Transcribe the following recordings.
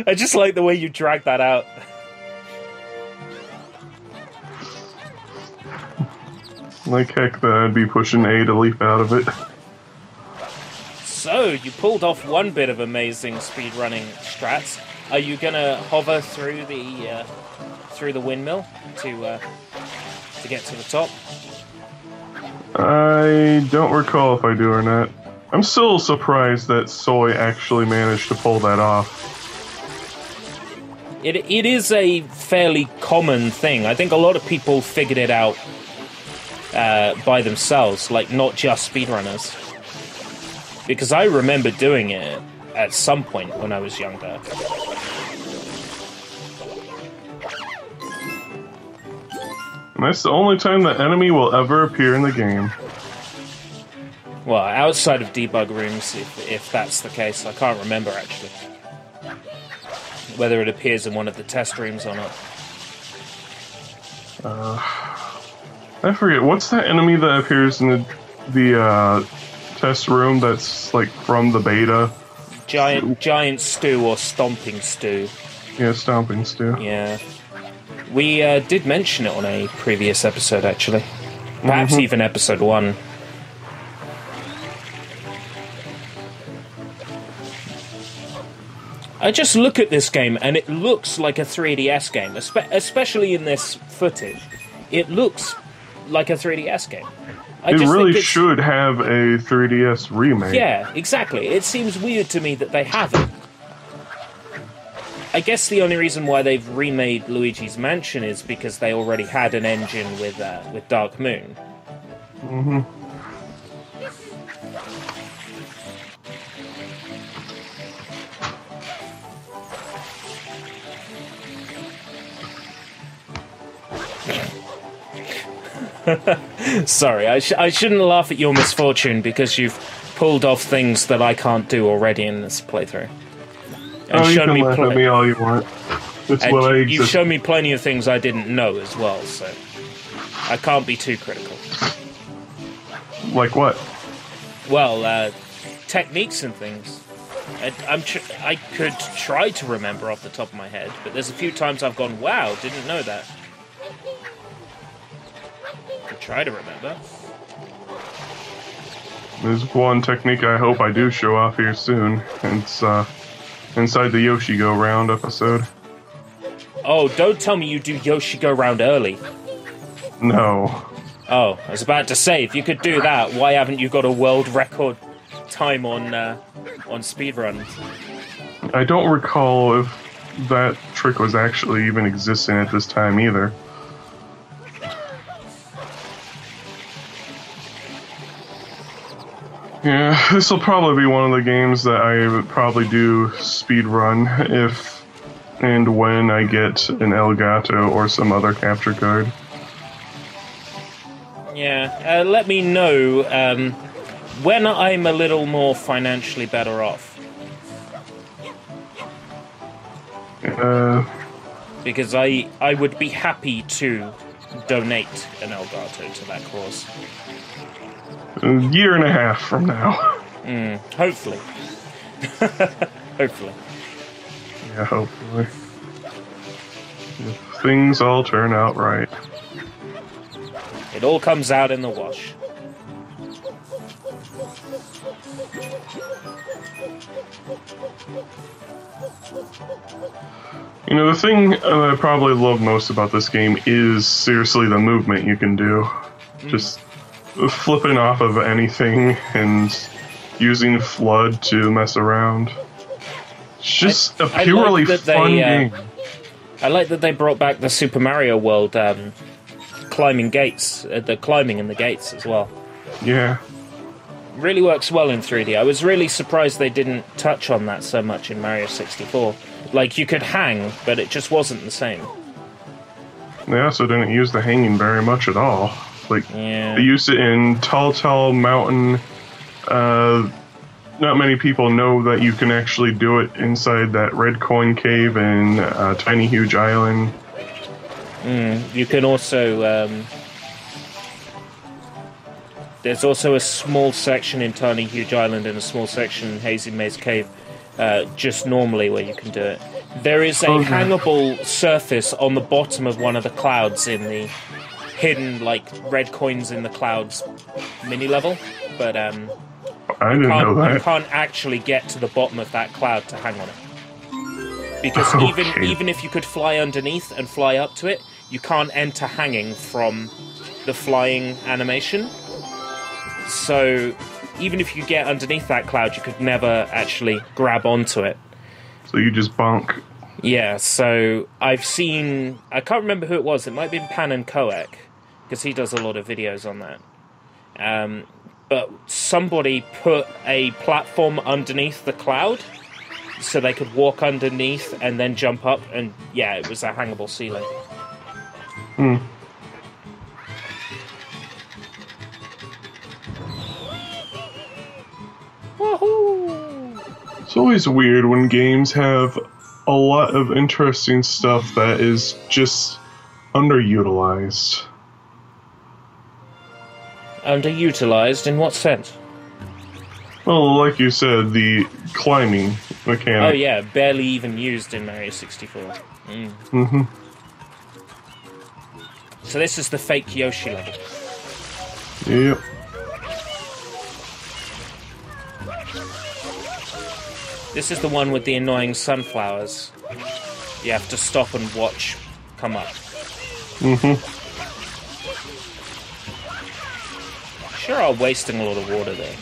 I just like the way you drag that out. Like heck that I'd be pushing A to leap out of it. So, you pulled off one bit of amazing speedrunning strats. Are you gonna hover through the windmill to get to the top? I don't recall if I do or not. I'm still surprised that Soy actually managed to pull that off. It is a fairly common thing. I think a lot of people figured it out by themselves, like not just speedrunners. Because I remember doing it at some point when I was younger. And that's the only time that enemy will ever appear in the game. Well, outside of debug rooms, if that's the case. I can't remember, actually. Whether it appears in one of the test rooms or not. I forget, what's that enemy that appears in the test room that's, like, from the beta? Giant stew or stomping stew. Yeah, stomping stew. Yeah. We did mention it on a previous episode, actually. Perhaps even episode 1. I just look at this game, and it looks like a 3DS game, especially in this footage. It looks like a 3DS game. It really should have a 3DS remake. Yeah, exactly. It seems weird to me that they haven't. I guess the only reason why they've remade Luigi's Mansion is because they already had an engine with Dark Moon. Mm-hmm. Sorry, I shouldn't laugh at your misfortune because you've pulled off things that I can't do already in this playthrough. And you can laugh at me all you want. It's and what I you've exist. shown me plenty of things I didn't know as well, so I can't be too critical. Like what? Well, techniques and things. I could try to remember off the top of my head, but there's a few times I've gone, wow, didn't know that. Could try to remember. There's one technique I hope I do show off here soon. It's inside the Yoshi Go Round episode. Oh, don't tell me you do Yoshi Go Round early. No. Oh, I was about to say, if you could do that, why haven't you got a world record time on speedruns? I don't recall if that trick was actually even existing at this time either. Yeah, this will probably be one of the games that I would probably do speedrun if and when I get an Elgato or some other capture card. Yeah, let me know when I'm a little more financially better off. Because I would be happy to donate an Elgato to that cause. A year and a half from now. Hopefully. Hopefully. Yeah, hopefully. If things all turn out right. It all comes out in the wash. You know, the thing that I probably love most about this game is seriously the movement you can do. Just flipping off of anything and using FLUDD to mess around. It's just a purely fun game. I like that they brought back the Super Mario World climbing gates, the climbing in the gates as well. Yeah. Really works well in 3D. I was really surprised they didn't touch on that so much in Mario 64. Like, you could hang, but it just wasn't the same. They also didn't use the hanging very much at all. Like, they used it in Tall Mountain. Not many people know that you can actually do it inside that red coin cave in Tiny Huge Island. You can also... there's also a small section in Tiny Huge Island and a small section in Hazy Maze Cave, just normally where you can do it. There is a hangable surface on the bottom of one of the clouds in the hidden, like, red coins in the clouds mini level, but I didn't know that. you can't actually get to the bottom of that cloud to hang on it. Because even if you could fly underneath and fly up to it, you can't enter hanging from the flying animation. So even if you get underneath that cloud, you could never actually grab onto it. So you just bonk. Yeah, so I've seen... I can't remember who it was. It might have been Pan and Koek, because he does a lot of videos on that. But somebody put a platform underneath the cloud so they could walk underneath and then jump up, and yeah, it was a hangable ceiling. Woohoo! It's always weird when games have a lot of interesting stuff that is just underutilized. Underutilized in what sense? Well, like you said, the climbing mechanic. Oh yeah, barely even used in Mario 64. Mm-hmm. So this is the fake Yoshi level. Yep. This is the one with the annoying sunflowers. You have to stop and watch come up. Mm-hmm. Sure are wasting a lot of water there.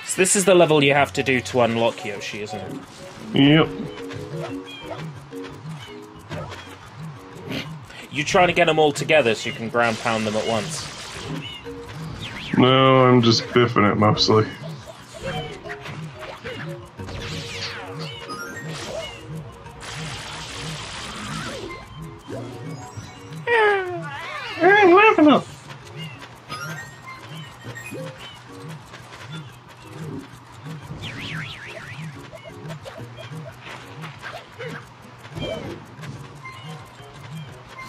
So this is the level you have to do to unlock Yoshi, isn't it? Yep. You trying to get them all together so you can ground pound them at once? No, I'm just biffing it mostly. I'm laughing up.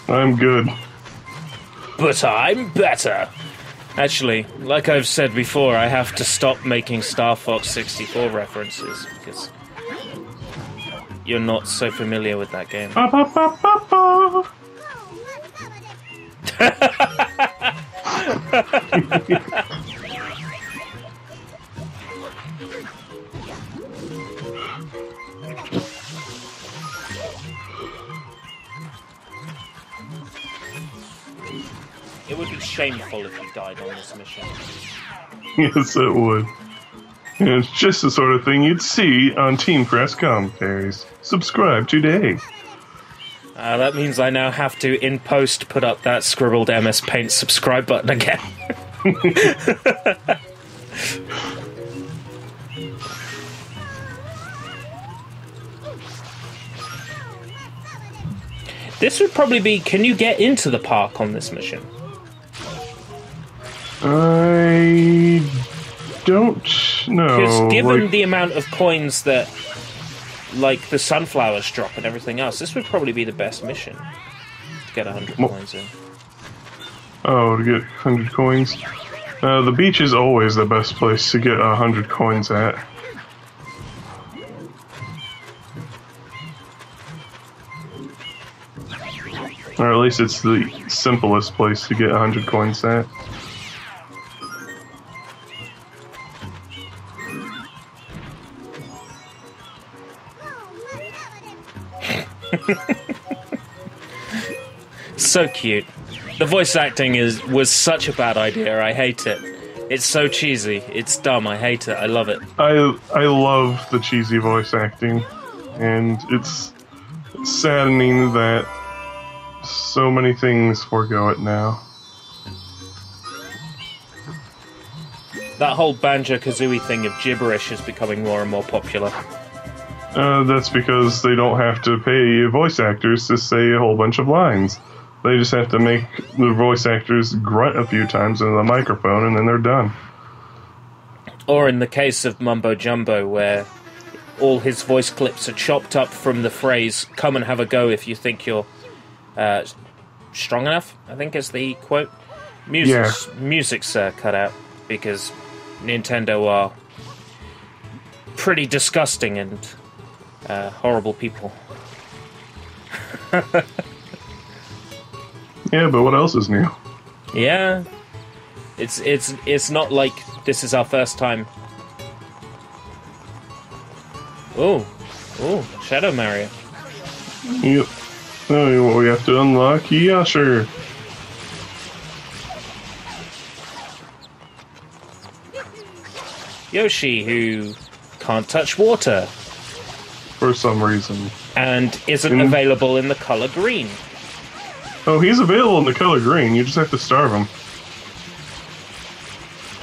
I'm good. But I'm better! Actually, like I've said before, I have to stop making Star Fox 64 references, because you're not so familiar with that game. Ba, ba, ba, ba, ba. It would be shameful if you died on this mission. Yes, it would. And it's just the sort of thing you'd see on Team Press commentaries. Subscribe today. That means I now have to, in post, put up that scribbled MS Paint subscribe button again. This would probably be... Can you get into the park on this mission? I don't know. Because given like, the amount of coins that, like, the sunflowers drop and everything else, this would probably be the best mission to get 100 coins in. Oh, to get 100 coins? The beach is always the best place to get 100 coins at. Or at least it's the simplest place to get 100 coins at. So cute. The voice acting was such a bad idea. I hate it. It's so cheesy. It's dumb. I hate it. I love it. I love the cheesy voice acting, and it's saddening that so many things forego it now. That whole Banjo-Kazooie thing of gibberish is becoming more and more popular. That's because they don't have to pay voice actors to say a whole bunch of lines. They just have to make the voice actors grunt a few times into the microphone, and then they're done. Or in the case of Mumbo Jumbo, where all his voice clips are chopped up from the phrase, "Come and have a go if you think you're strong enough, I think is the quote. Yeah. Music's cut out because Nintendo are pretty disgusting and horrible people. Yeah, but what else is new? Yeah, it's not like this is our first time. Oh, Shadow Mario. Yep. Oh, we have to unlock Yasher. Yoshi, who can't touch water. For some reason. And isn't available in the color green. Oh, he's available in the color green. You just have to starve him.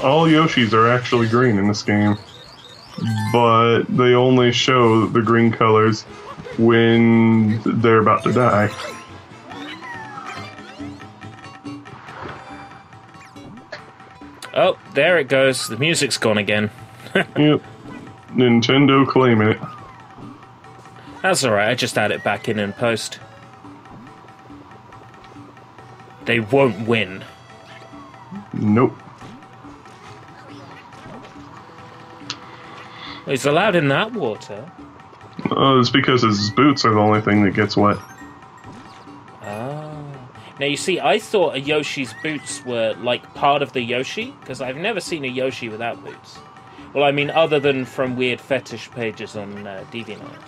All Yoshis are actually green in this game. But they only show the green colors when they're about to die. Oh, there it goes. The music's gone again. Yep. Nintendo claiming it. That's alright, I just add it back in post. They won't win. Nope. He's allowed in that water. It's because his boots are the only thing that gets wet. Oh. Now, you see, I thought a Yoshi's boots were, like, part of the Yoshi, because I've never seen a Yoshi without boots. Well, I mean, other than from weird fetish pages on DeviantArt.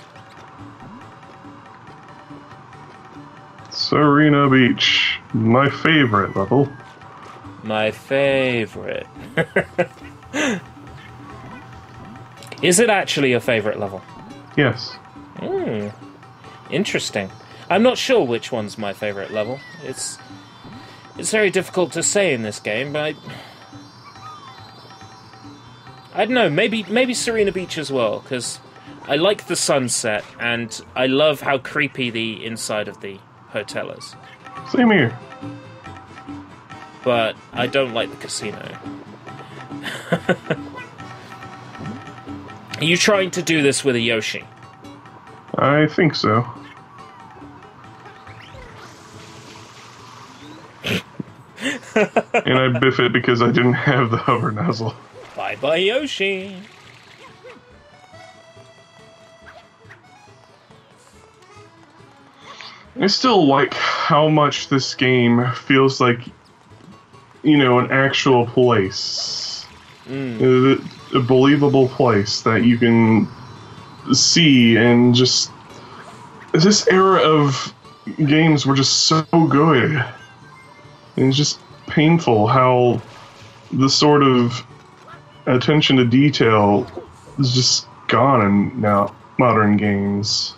Serena Beach. My favorite level. My favorite. Is it actually your favorite level? Yes. Interesting. I'm not sure which one's my favorite level. It's very difficult to say in this game, but I don't know, maybe Serena Beach as well, because I like the sunset, and I love how creepy the inside of the hotel is. Same here. But I don't like the casino. Are you trying to do this with a Yoshi? I think so. And I biff it because I didn't have the hover nozzle. Bye-bye, Yoshi! I still like how much this game feels like, you know, an actual place. A believable place that you can see, and just this era of games were just so good. And it's just painful how the sort of attention to detail is just gone in now modern games.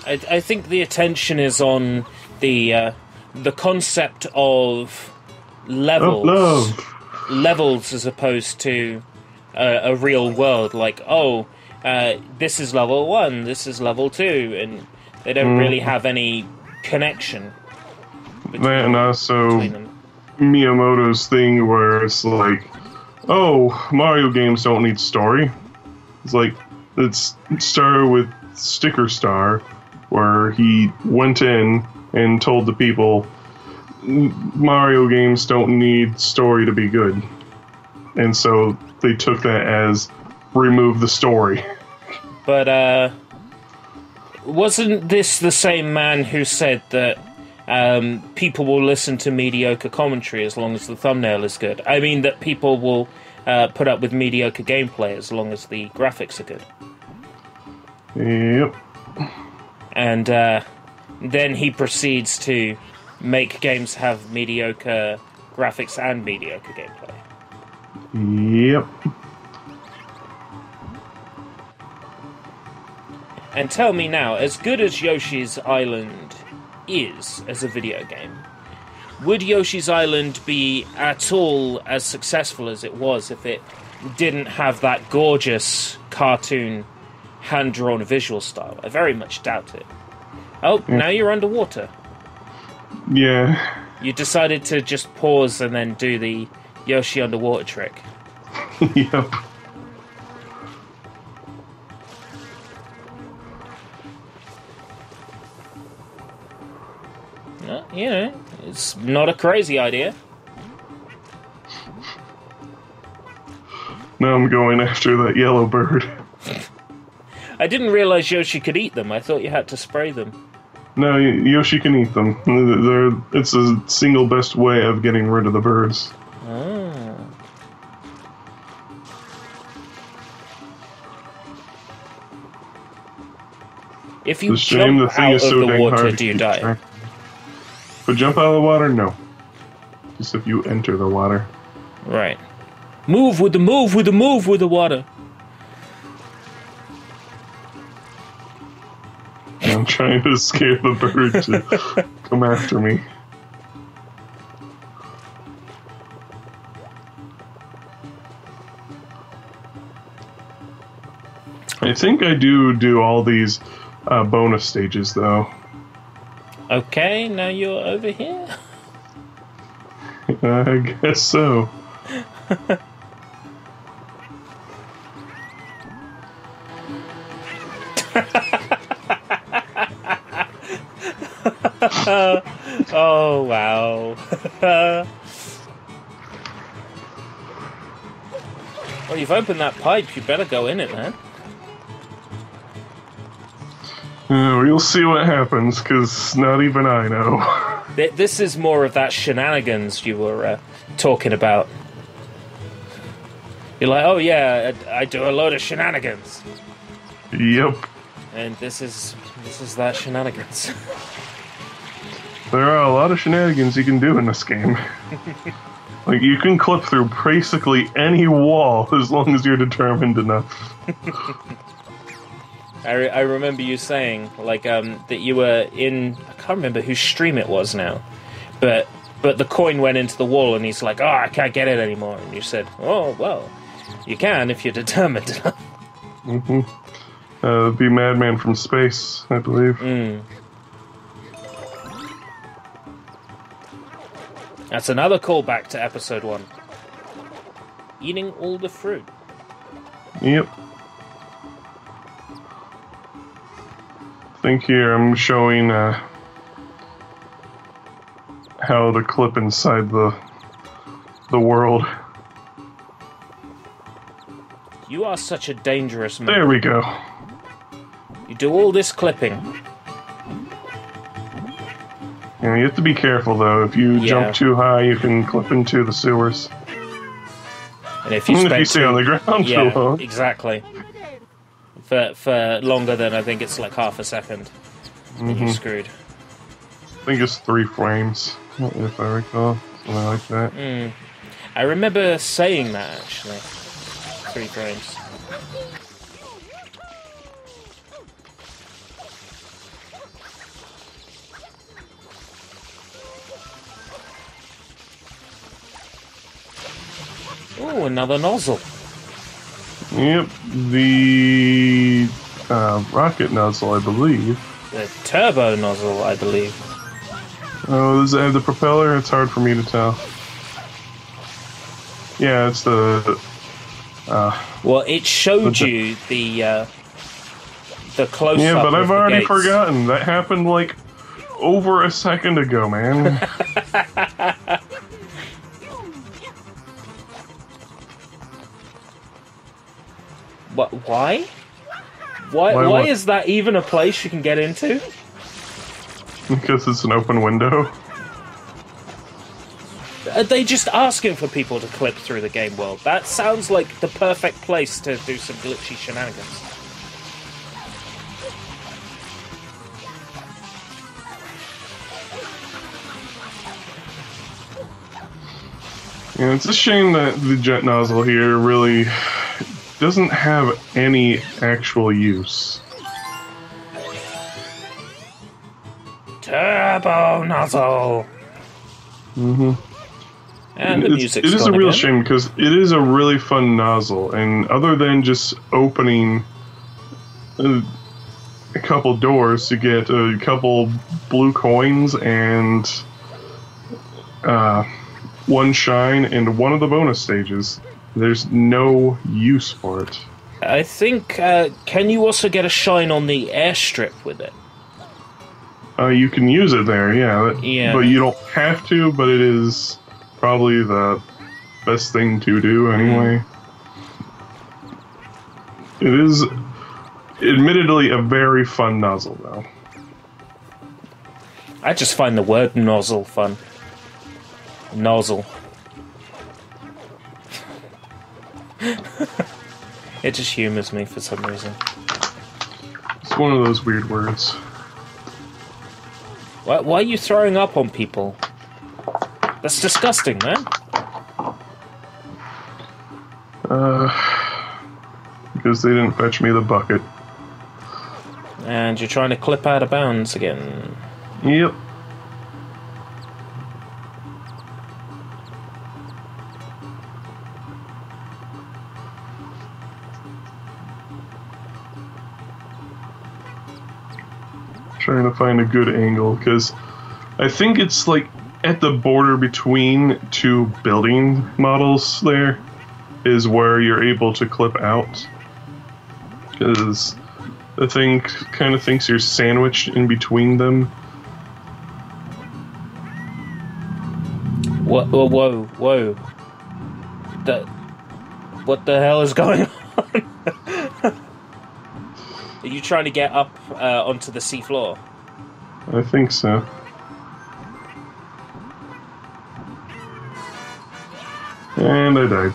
I think the attention is on the concept of levels. Levels as opposed to a real world. Like, this is level 1, this is level 2, and they don't really have any connection between, and also between them. Miyamoto's thing where it's like, oh, Mario games don't need story. It's like, it started with Sticker Star, where he went in and told the people, Mario games don't need story to be good. And so they took that as, remove the story. But, wasn't this the same man who said that people will listen to mediocre commentary as long as the thumbnail is good? I mean, that people will put up with mediocre gameplay as long as the graphics are good. Yep. And then he proceeds to make games have mediocre graphics and mediocre gameplay. Yep. And tell me now, as good as Yoshi's Island is as a video game, would Yoshi's Island be at all as successful as it was if it didn't have that gorgeous cartoon hand-drawn visual style? I very much doubt it. Oh, now you're underwater. Yeah. You decided to just pause and then do the Yoshi underwater trick. Yep. You know, It's not a crazy idea. Now I'm going after that yellow bird. I didn't realize Yoshi could eat them. I thought you had to spray them. No, Yoshi can eat them. It's a single best way of getting rid of the birds. Ah. If you jump out of the water, do you die? If you jump out of the water, no. Just if you enter the water. Right. Move with the water. I'm trying to scare the bird to come after me. I think I do all these bonus stages, though. Okay, now you're over here? I guess so. Oh, wow. Well, you've opened that pipe. You better go in it, man. We'll see what happens, because not even I know. This is more of that shenanigans you were talking about. You're like, oh yeah, I do a load of shenanigans. Yep. And this is that shenanigans. There are a lot of shenanigans you can do in this game. Like, you can clip through basically any wall as long as you're determined enough. I remember you saying, like, that you were in... I can't remember whose stream it was now. But the coin went into the wall and he's like, oh, I can't get it anymore. And you said, oh, well, you can if you're determined enough. Mm-hmm. Be Madman from Space, I believe. Mm. That's another callback to episode 1. Eating all the fruit. Yep. I think here I'm showing how to clip inside the world. You are such a dangerous man. There we go. You do all this clipping. Yeah, you have to be careful though. If you jump too high, you can clip into the sewers. And if you stay on the ground too long. Exactly. For longer than, I think it's like half a second, then you're screwed. I think it's 3 frames, if I recall. Something like that. I remember saying that, actually. 3 frames. Oh, another nozzle. Yep, the rocket nozzle, I believe. The turbo nozzle, I believe. Oh, does it have the propeller? It's hard for me to tell. Yeah, it's the... well, it showed you the close-up. Yeah, but I've already gates. forgotten. That happened, like, over a second ago, man. What? Why? Why is that even a place you can get into? Because it's an open window. Are they just asking for people to clip through the game world? That sounds like the perfect place to do some glitchy shenanigans. Yeah, it's a shame that the jet nozzle here really doesn't have any actual use. Turbo nozzle. Mm-hmm. And the music's it is a real again. shame because it is a really fun nozzle, and other than just opening a couple doors to get a couple blue coins and 1 shine and 1 of the bonus stages, there's no use for it. I think, can you also get a shine on the airstrip with it? You can use it there, yeah. Yeah. But you don't have to, but it is probably the best thing to do anyway. It is admittedly a very fun nozzle, though. I just find the word nozzle fun. Nozzle. It just humors me for some reason. It's one of those weird words. Why are you throwing up on people? That's disgusting, man. Because they didn't fetch me the bucket. And you're trying to clip out of bounds again. Yep. Trying to find a good angle, because I think it's like at the border between two building models there is where you're able to clip out. Because the thing kind of thinks you're sandwiched in between them. Whoa, whoa, whoa, whoa. What the hell is going on? Are you trying to get up onto the seafloor? I think so. And I died.